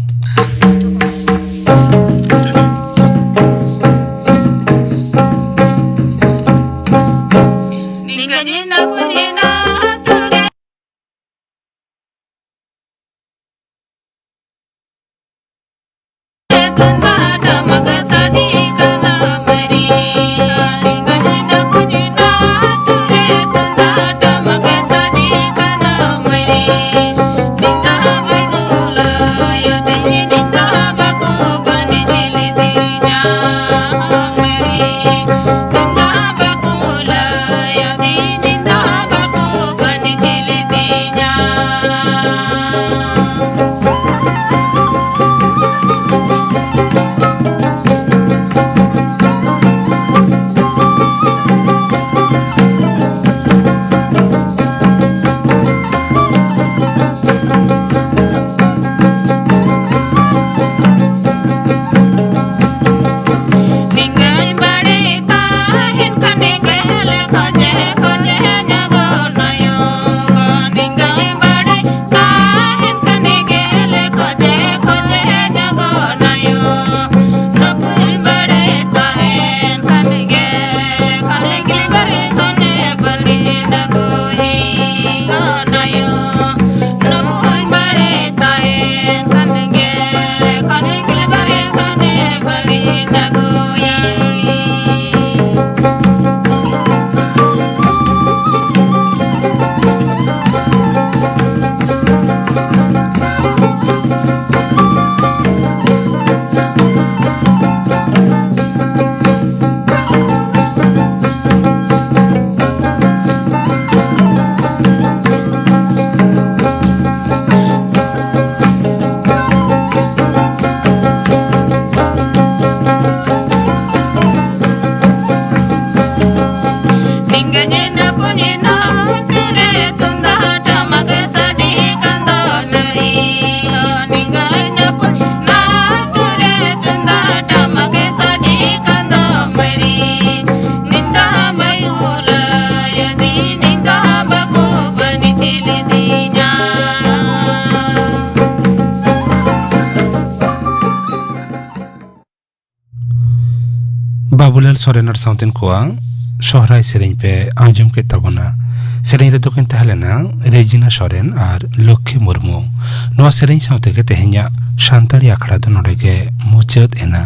Speaker 1: বাবুলাল সরেন আর সাউতেন কোয়াং সহরাই সেরেኝ পে আঁজᱚᱢ ᱠᱮᱫ ᱛᱟᱵᱚᱱᱟ। ᱥᱮᱨᱮᱧ ᱨᱮᱫᱚ ᱠᱤᱱ ᱛᱟᱦᱮᱸ ᱞᱮᱱᱟ ᱨᱮᱡᱤᱱᱟ ᱥᱚᱨᱮᱱ ᱟᱨ ᱞᱚᱠᱠᱷᱤ ᱢᱩᱨᱢᱩ। ᱱᱚᱣᱟ ᱥᱮᱨᱮᱧ ᱥᱟᱶ ᱛᱮᱜᱮ ᱛᱮᱦᱮᱧᱟᱜ ᱥᱟᱱᱛᱟᱲᱤ ᱟᱠᱷᱲᱟ ᱫᱚ ᱱᱚᱰᱮ ᱜᱮ ᱢᱩᱪᱟᱹᱫ ᱮᱱᱟ।